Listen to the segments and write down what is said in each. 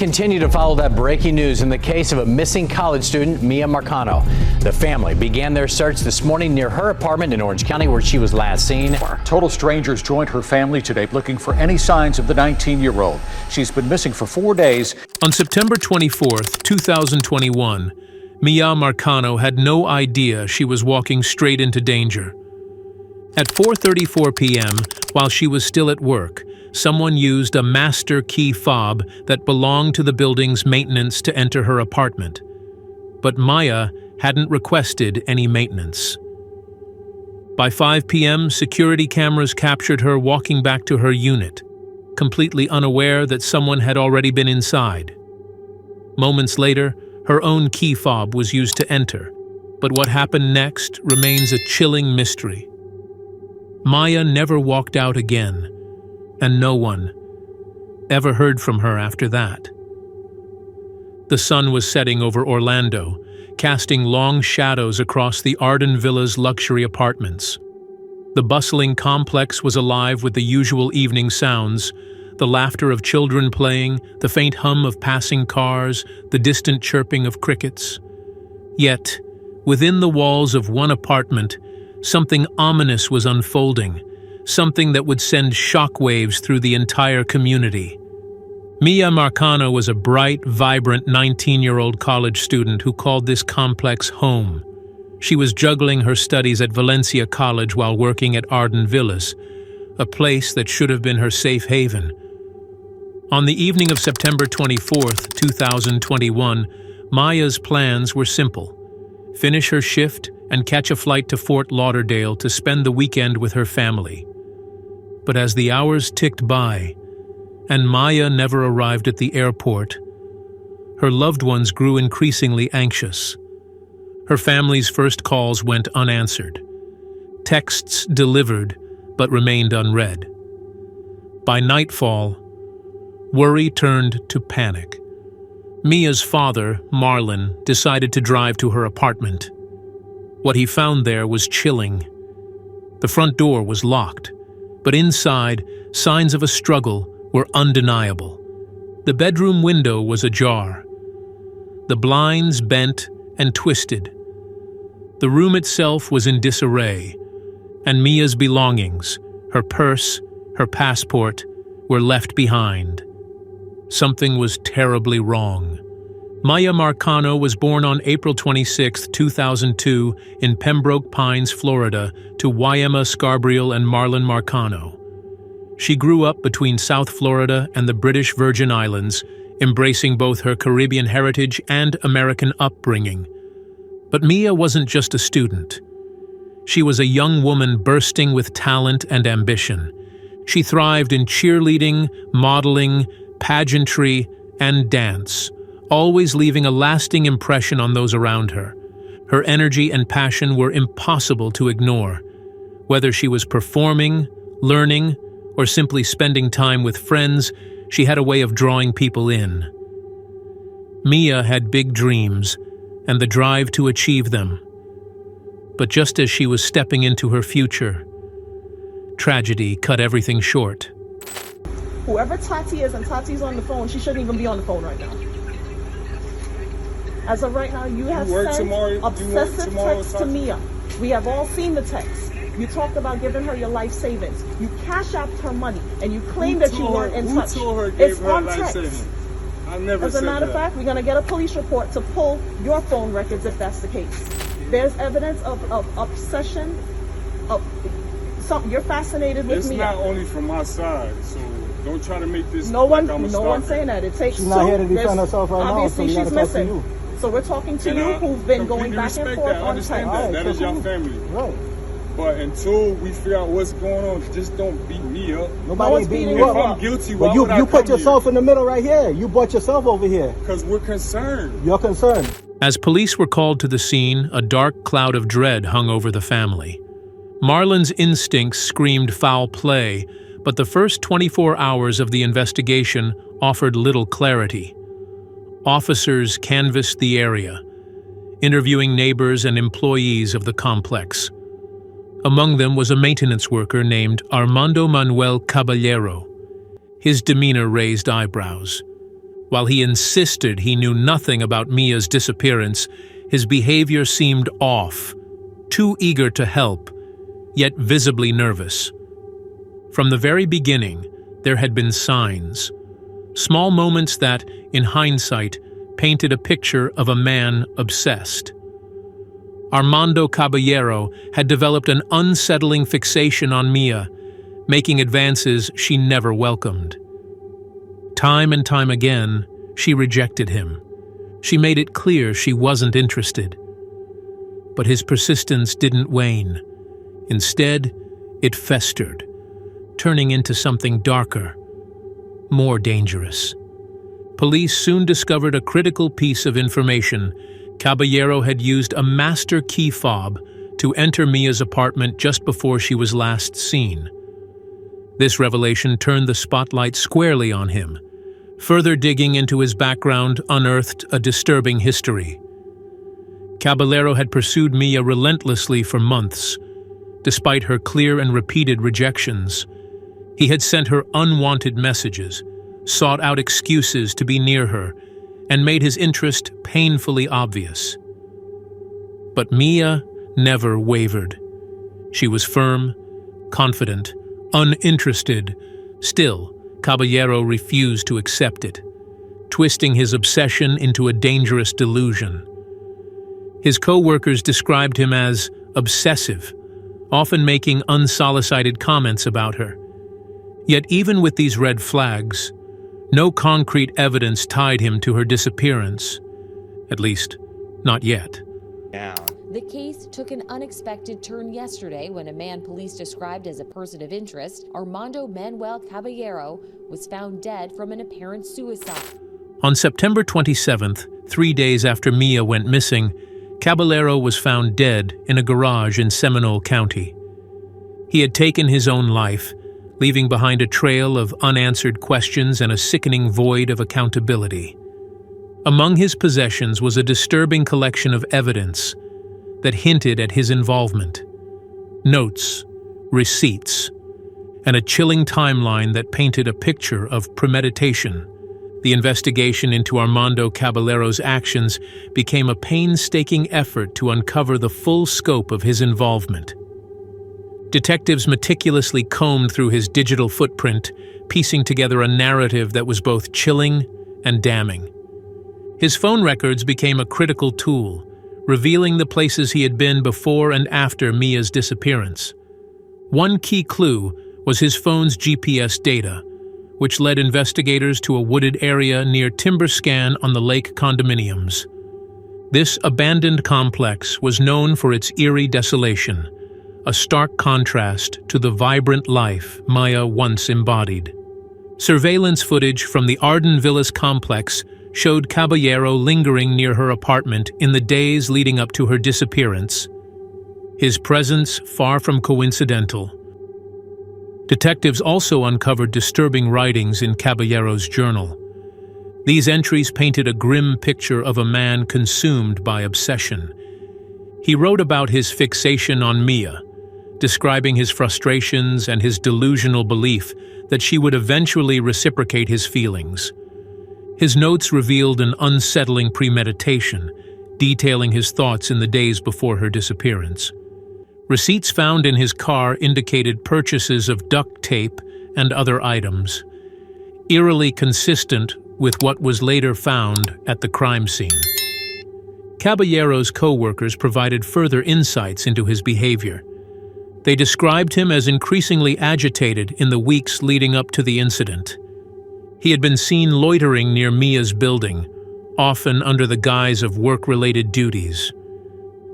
continue to follow that breaking news in the case of a missing college student, Miya Marcano. The family began their search this morning near her apartment in Orange County, where she was last seen. Total strangers joined her family today looking for any signs of the 19-year-old. She's been missing for 4 days. On September 24th, 2021, Miya Marcano had no idea she was walking straight into danger. At 4:34 p.m., while she was still at work, someone used a master key fob that belonged to the building's maintenance to enter her apartment. But Miya hadn't requested any maintenance. By 5 p.m., security cameras captured her walking back to her unit, completely unaware that someone had already been inside. Moments later, her own key fob was used to enter, but what happened next remains a chilling mystery. Miya never walked out again, and no one ever heard from her after that. The sun was setting over Orlando, casting long shadows across the Arden Villa's luxury apartments. The bustling complex was alive with the usual evening sounds, the laughter of children playing, the faint hum of passing cars, the distant chirping of crickets. Yet, within the walls of one apartment, something ominous was unfolding, something that would send shockwaves through the entire community. Miya Marcano was a bright, vibrant 19-year-old college student who called this complex home. She was juggling her studies at Valencia College while working at Arden Villas, a place that should have been her safe haven. On the evening of September 24th, 2021, Miya's plans were simple: finish her shift and catch a flight to Fort Lauderdale to spend the weekend with her family. But as the hours ticked by, and Miya never arrived at the airport, her loved ones grew increasingly anxious. Her family's first calls went unanswered. Texts delivered, but remained unread. By nightfall, worry turned to panic. Miya's father, Marlon, decided to drive to her apartment. What he found there was chilling. The front door was locked, but inside, signs of a struggle were undeniable. The bedroom window was ajar. The blinds bent and twisted. The room itself was in disarray, and Miya's belongings, her purse, her passport, were left behind. Something was terribly wrong. Miya Marcano was born on April 26, 2002, in Pembroke Pines, Florida, to Wyema Scarbriel and Marlon Marcano. She grew up between South Florida and the British Virgin Islands, embracing both her Caribbean heritage and American upbringing. But Miya wasn't just a student. She was a young woman bursting with talent and ambition. She thrived in cheerleading, modeling, pageantry, and dance, always leaving a lasting impression on those around her. Her energy and passion were impossible to ignore. Whether she was performing, learning, or simply spending time with friends, she had a way of drawing people in. Miya had big dreams and the drive to achieve them. But just as she was stepping into her future, tragedy cut everything short. Whoever Tati is, and Tati's on the phone, she shouldn't even be on the phone right now. As of right now, you have sent obsessive texts to Miya. We have all seen the text. You talked about giving her your life savings. You cash apped her money, and you claim that you weren't in touch. Who told her It's gave her on life text. savings? I never As a said matter of that. fact, we're going to get a police report to pull your phone records if that's the case. There's evidence of obsession. You're fascinated with It's Miya. not only from my side, so don't try to make this. No like one, I'm a no one's stalker. saying that. It takes She's not two. here to defend There's- herself right now, obviously, so we she's gotta talk to missing. you. So we're talking to And you, I who've been going completely back and respect forth that. I on understand text. that. That is your family. Right. But until we figure out what's going on, just don't beat me up. Nobody one's ain't beating beating you If up. you I'm up. guilty, But why you would I put come yourself in the middle right here. You brought yourself over here. Because we're concerned. You're concerned. As police were called to the scene, a dark cloud of dread hung over the family. Marlon's instincts screamed foul play, but the first 24 hours of the investigation offered little clarity. Officers canvassed the area, interviewing neighbors and employees of the complex. Among them was a maintenance worker named Armando Manuel Caballero. His demeanor raised eyebrows. While he insisted he knew nothing about Miya's disappearance, his behavior seemed off, too eager to help, yet visibly nervous. From the very beginning, there had been signs, small moments that, in hindsight, painted a picture of a man obsessed. Armando Caballero had developed an unsettling fixation on Miya, making advances she never welcomed. Time and time again, she rejected him. She made it clear she wasn't interested. But his persistence didn't wane. Instead, it festered, turning into something darker, more dangerous. Police soon discovered a critical piece of information. Caballero had used a master key fob to enter Miya's apartment just before she was last seen. This revelation turned the spotlight squarely on him. Further digging into his background unearthed a disturbing history. Caballero had pursued Miya relentlessly for months. Despite her clear and repeated rejections, he had sent her unwanted messages, sought out excuses to be near her, and made his interest painfully obvious. But Miya never wavered. She was firm, confident, uninterested. Still, Caballero refused to accept it, twisting his obsession into a dangerous delusion. His co-workers described him as obsessive, often making unsolicited comments about her. Yet even with these red flags, no concrete evidence tied him to her disappearance. At least, not yet. The case took an unexpected turn yesterday when a man police described as a person of interest, Armando Manuel Caballero, was found dead from an apparent suicide. On September 27th, 3 days after Miya went missing, Caballero was found dead in a garage in Seminole County. He had taken his own life, leaving behind a trail of unanswered questions and a sickening void of accountability. Among his possessions was a disturbing collection of evidence that hinted at his involvement. Notes, receipts, and a chilling timeline that painted a picture of premeditation. The investigation into Armando Caballero's actions became a painstaking effort to uncover the full scope of his involvement. Detectives meticulously combed through his digital footprint, piecing together a narrative that was both chilling and damning. His phone records became a critical tool, revealing the places he had been before and after Miya's disappearance. One key clue was his phone's GPS data, which led investigators to a wooded area near Timberscan on the lake condominiums. This abandoned complex was known for its eerie desolation, a stark contrast to the vibrant life Miya once embodied. Surveillance footage from the Arden Villas complex showed Caballero lingering near her apartment in the days leading up to her disappearance, his presence far from coincidental. Detectives also uncovered disturbing writings in Caballero's journal. These entries painted a grim picture of a man consumed by obsession. He wrote about his fixation on Miya, describing his frustrations and his delusional belief that she would eventually reciprocate his feelings. His notes revealed an unsettling premeditation, detailing his thoughts in the days before her disappearance. Receipts found in his car indicated purchases of duct tape and other items, eerily consistent with what was later found at the crime scene. Caballero's co-workers provided further insights into his behavior. They described him as increasingly agitated in the weeks leading up to the incident. He had been seen loitering near Miya's building, often under the guise of work-related duties.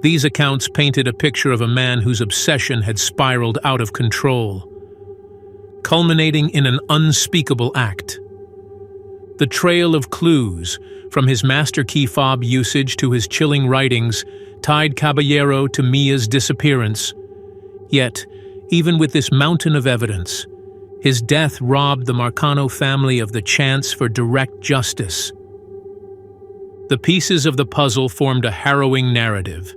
These accounts painted a picture of a man whose obsession had spiraled out of control, culminating in an unspeakable act. The trail of clues, from his master key fob usage to his chilling writings, tied Caballero to Miya's disappearance. Yet, even with this mountain of evidence, his death robbed the Marcano family of the chance for direct justice. The pieces of the puzzle formed a harrowing narrative,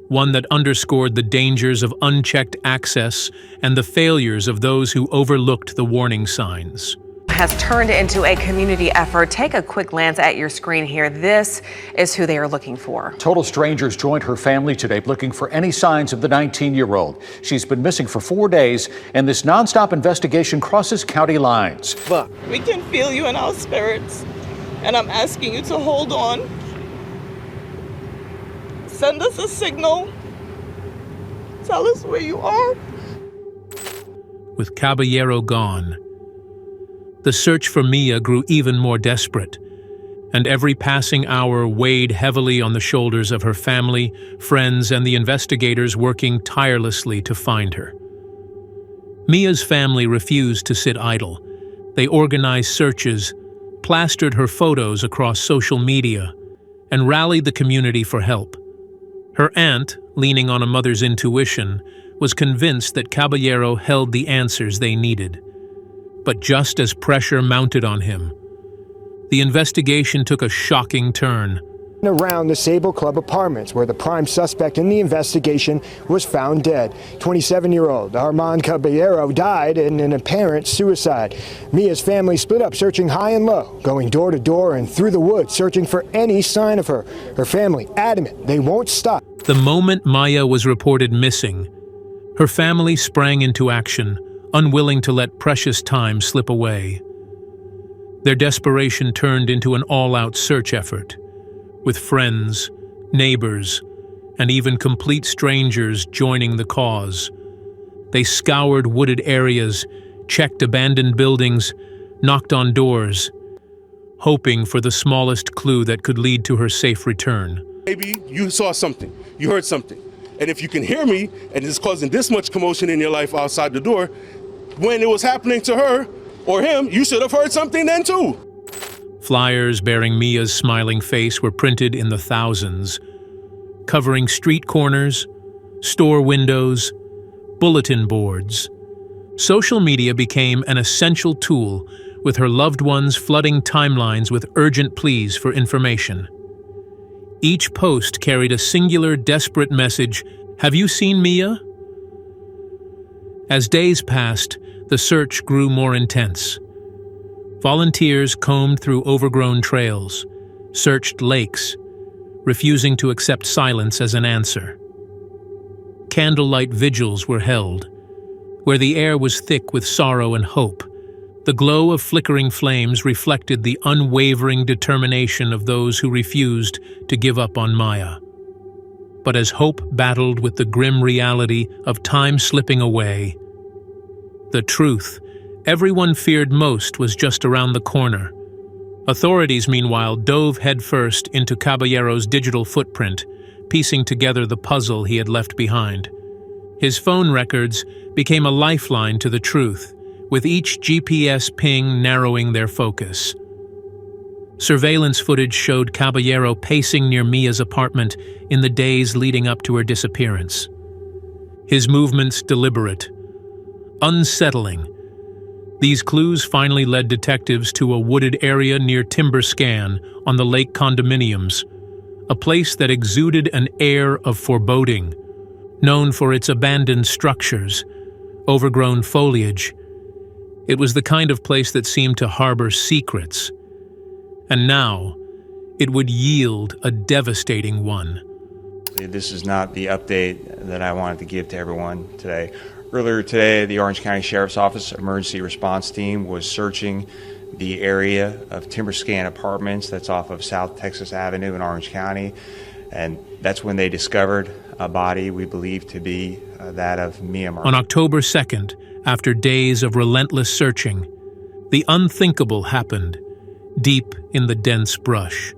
one that underscored the dangers of unchecked access and the failures of those who overlooked the warning signs. has turned into a community effort. Take a quick glance at your screen here. This is who they are looking for. Total strangers joined her family today looking for any signs of the 19-year-old. She's been missing for 4 days, and this nonstop investigation crosses county lines. We can feel you in our spirits, and I'm asking you to hold on. Send us a signal. Tell us where you are. With Caballero gone, the search for Miya grew even more desperate, and every passing hour weighed heavily on the shoulders of her family, friends, and the investigators working tirelessly to find her. Miya's family refused to sit idle. They organized searches, plastered her photos across social media, and rallied the community for help. Her aunt, leaning on a mother's intuition, was convinced that Caballero held the answers they needed. But just as pressure mounted on him, the investigation took a shocking turn. Around the Sable Club apartments, where the prime suspect in the investigation was found dead. 27-year-old Armand Caballero died in an apparent suicide. Miya's family split up, searching high and low, going door to door and through the woods, searching for any sign of her. Her family adamant they won't stop. The moment Miya was reported missing, her family sprang into action, unwilling to let precious time slip away. Their desperation turned into an all-out search effort, with friends, neighbors, and even complete strangers joining the cause. They scoured wooded areas, checked abandoned buildings, knocked on doors, hoping for the smallest clue that could lead to her safe return. Maybe you saw something, you heard something, and if you can hear me and it's causing this much commotion in your life outside the door, when it was happening to her or him, you should have heard something then too. Flyers bearing Miya's smiling face were printed in the thousands, covering street corners, store windows, bulletin boards. Social media became an essential tool, with her loved ones flooding timelines with urgent pleas for information. Each post carried a singular, desperate message: "Have you seen Miya?" As days passed, the search grew more intense. Volunteers combed through overgrown trails, searched lakes, refusing to accept silence as an answer. Candlelight vigils were held, where the air was thick with sorrow and hope. The glow of flickering flames reflected the unwavering determination of those who refused to give up on Miya. But as hope battled with the grim reality of time slipping away, the truth everyone feared most was just around the corner. Authorities, meanwhile, dove headfirst into Caballero's digital footprint, piecing together the puzzle he had left behind. His phone records became a lifeline to the truth, with each GPS ping narrowing their focus. Surveillance footage showed Caballero pacing near Miya's apartment in the days leading up to her disappearance. His movements deliberate, unsettling. These clues finally led detectives to a wooded area near Timber Scan on the lake condominiums, a place that exuded an air of foreboding, known for its abandoned structures, overgrown foliage. It was the kind of place that seemed to harbor secrets. And now, it would yield a devastating one. This is not the update that I wanted to give to everyone today. Earlier today, the Orange County Sheriff's Office Emergency Response Team was searching the area of Timber Scan Apartments that's off of South Texas Avenue in Orange County, and that's when they discovered a body we believe to be that of Miya Marcano. On October 2nd, after days of relentless searching, the unthinkable happened, deep in the dense brush.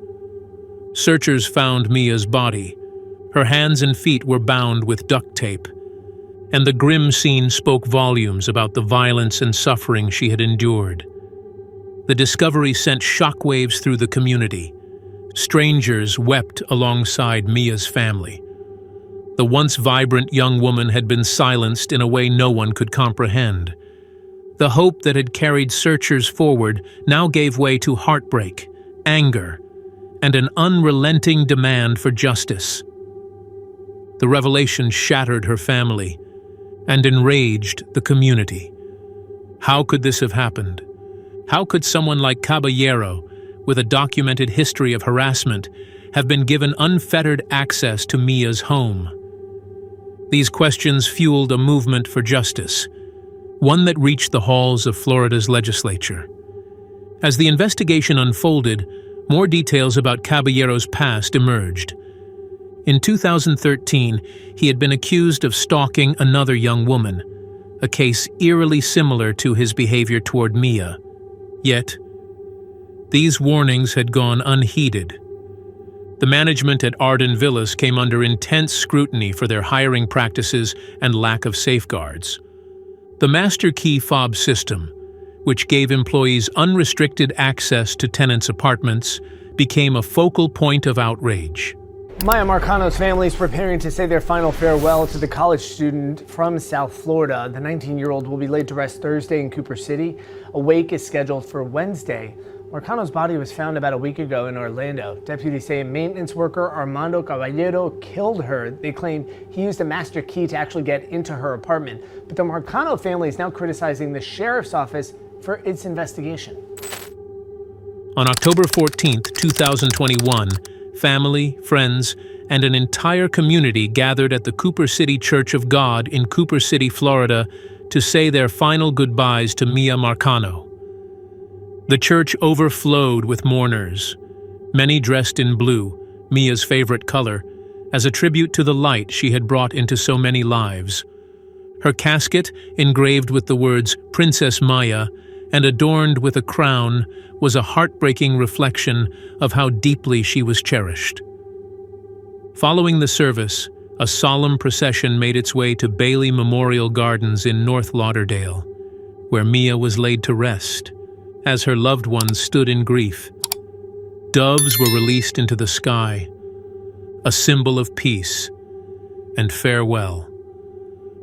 Searchers found Miya's body. Her hands and feet were bound with duct tape, and the grim scene spoke volumes about the violence and suffering she had endured. The discovery sent shockwaves through the community. Strangers wept alongside Miya's family. The once vibrant young woman had been silenced in a way no one could comprehend. The hope that had carried searchers forward now gave way to heartbreak, anger, and an unrelenting demand for justice. The revelation shattered her family and enraged the community. How could this have happened? How could someone like Caballero, with a documented history of harassment, have been given unfettered access to Miya's home? These questions fueled a movement for justice, one that reached the halls of Florida's legislature. As the investigation unfolded, more details about Caballero's past emerged. In 2013, he had been accused of stalking another young woman, a case eerily similar to his behavior toward Miya. Yet, these warnings had gone unheeded. The management at Arden Villas came under intense scrutiny for their hiring practices and lack of safeguards. The master key fob system, which gave employees unrestricted access to tenants' apartments, became a focal point of outrage. Miya Marcano's family is preparing to say their final farewell to the college student from South Florida. The 19-year-old will be laid to rest Thursday in Cooper City. A wake is scheduled for Wednesday. Marcano's body was found about a week ago in Orlando. Deputies say a maintenance worker, Armando Caballero, killed her. They claim he used a master key to actually get into her apartment. But the Marcano family is now criticizing the sheriff's office for its investigation. On October 14, 2021, family, friends, and an entire community gathered at the Cooper City Church of God in Cooper City, Florida, to say their final goodbyes to Miya Marcano. The church overflowed with mourners, many dressed in blue, Miya's favorite color, as a tribute to the light she had brought into so many lives. Her casket, engraved with the words Princess Miya and adorned with a crown, was a heartbreaking reflection of how deeply she was cherished. Following the service, a solemn procession made its way to Bailey Memorial Gardens in North Lauderdale, where Miya was laid to rest. As her loved ones stood in grief, doves were released into the sky, a symbol of peace and farewell.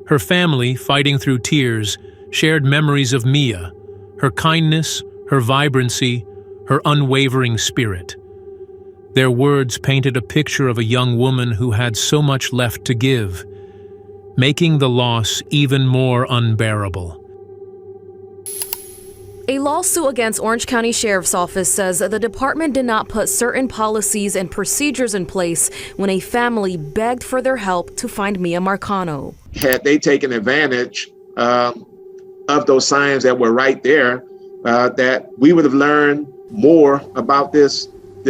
Her family, fighting through tears, shared memories of Miya, her kindness, her vibrancy, her unwavering spirit. Their words painted a picture of a young woman who had so much left to give, making the loss even more unbearable. A lawsuit against Orange County Sheriff's Office says the department did not put certain policies and procedures in place when a family begged for their help to find Miya Marcano. Had they taken advantage of those signs that were right there, that we would have learned more about this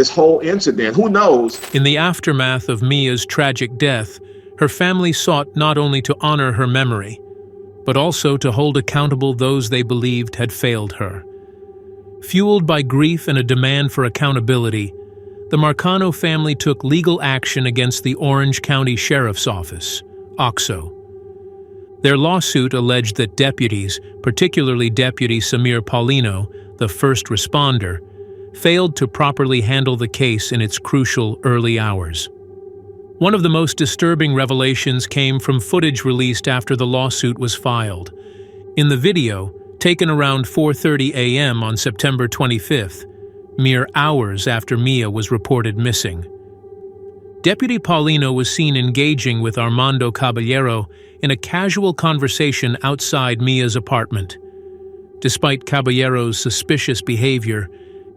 whole incident. Who knows? In the aftermath of Miya's tragic death, her family sought not only to honor her memory, but also to hold accountable those they believed had failed her. Fueled by grief and a demand for accountability, the Marcano family took legal action against the Orange County Sheriff's Office, OXO. Their lawsuit alleged that deputies, particularly Deputy Samir Paulino, the first responder, failed to properly handle the case in its crucial early hours. One of the most disturbing revelations came from footage released after the lawsuit was filed. In the video, taken around 4:30 a.m. on September 25th, mere hours after Miya was reported missing, Deputy Paulino was seen engaging with Armando Caballero in a casual conversation outside Miya's apartment. Despite Caballero's suspicious behavior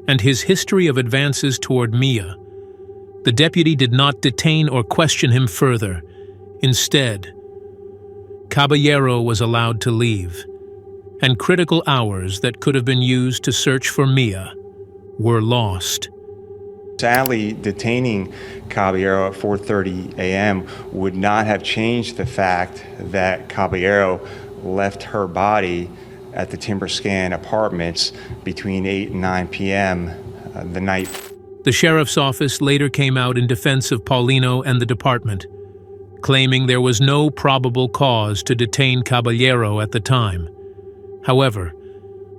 and his history of advances toward Miya, the deputy did not detain or question him further. Instead, Caballero was allowed to leave, and critical hours that could have been used to search for Miya were lost. Sadly, detaining Caballero at 4:30 a.m. would not have changed the fact that Caballero left her body at the Timberscan Apartments between 8 and 9 p.m. The night. The sheriff's office later came out in defense of Paulino and the department, claiming there was no probable cause to detain Caballero at the time. However,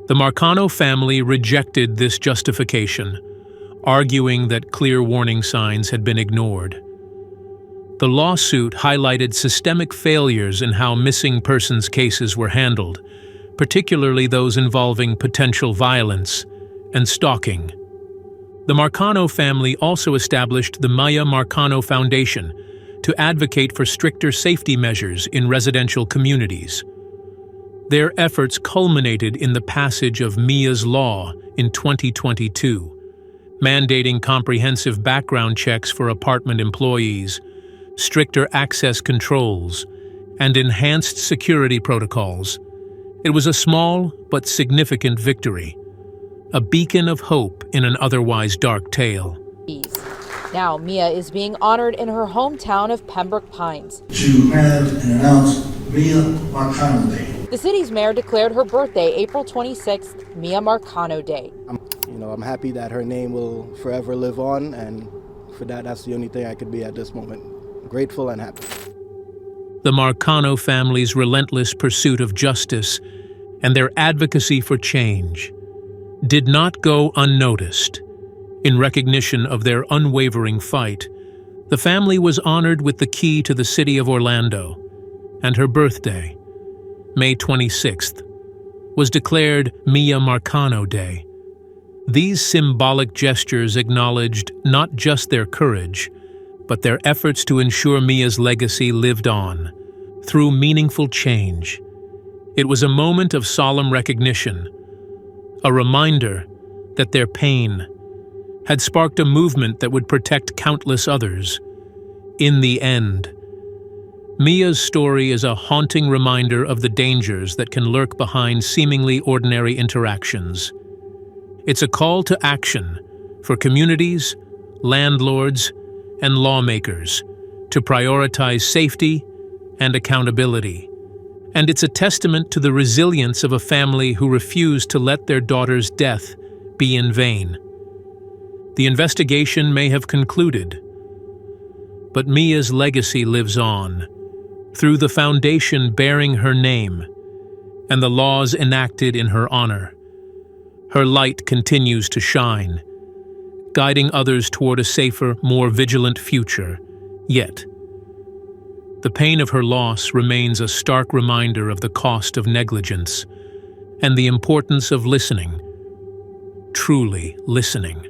the Marcano family rejected this justification, arguing that clear warning signs had been ignored. The lawsuit highlighted systemic failures in how missing persons cases were handled, particularly those involving potential violence and stalking. The Marcano family also established the Miya Marcano Foundation to advocate for stricter safety measures in residential communities. Their efforts culminated in the passage of Miya's Law in 2022, mandating comprehensive background checks for apartment employees, stricter access controls, and enhanced security protocols. It was a small but significant victory, a beacon of hope in an otherwise dark tale. Now, Miya is being honored in her hometown of Pembroke Pines. To grant and announce Miya Marcano Day. The city's mayor declared her birthday April 26th, Miya Marcano Day. I'm happy that her name will forever live on, and for that's the only thing I could be at this moment. Grateful and happy. The Marcano family's relentless pursuit of justice and their advocacy for change did not go unnoticed. In recognition of their unwavering fight, the family was honored with the key to the city of Orlando, and her birthday, May 26th, was declared Miya Marcano Day. These symbolic gestures acknowledged not just their courage, but their efforts to ensure Miya's legacy lived on, through meaningful change. It was a moment of solemn recognition, a reminder that their pain had sparked a movement that would protect countless others. In the end, Miya's story is a haunting reminder of the dangers that can lurk behind seemingly ordinary interactions. It's a call to action for communities, landlords, and lawmakers to prioritize safety and accountability. And it's a testament to the resilience of a family who refused to let their daughter's death be in vain. The investigation may have concluded, but Miya's legacy lives on, through the foundation bearing her name and the laws enacted in her honor. Her light continues to shine, guiding others toward a safer, more vigilant future. Yet, the pain of her loss remains a stark reminder of the cost of negligence and the importance of listening, truly listening,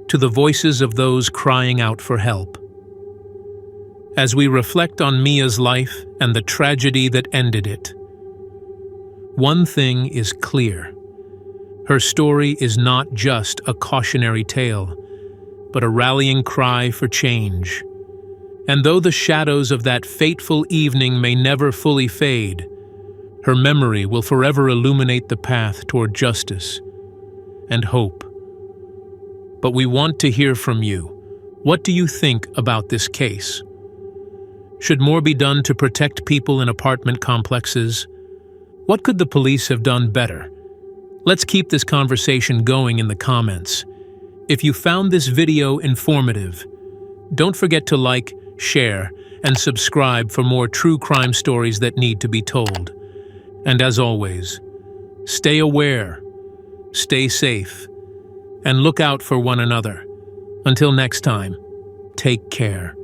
to the voices of those crying out for help. As we reflect on Miya's life and the tragedy that ended it, one thing is clear. Her story is not just a cautionary tale, but a rallying cry for change. And though the shadows of that fateful evening may never fully fade, her memory will forever illuminate the path toward justice and hope. But we want to hear from you. What do you think about this case? Should more be done to protect people in apartment complexes? What could the police have done better? Let's keep this conversation going in the comments. If you found this video informative, don't forget to like, share, and subscribe for more true crime stories that need to be told. And as always, stay aware, stay safe, and look out for one another. Until next time, take care.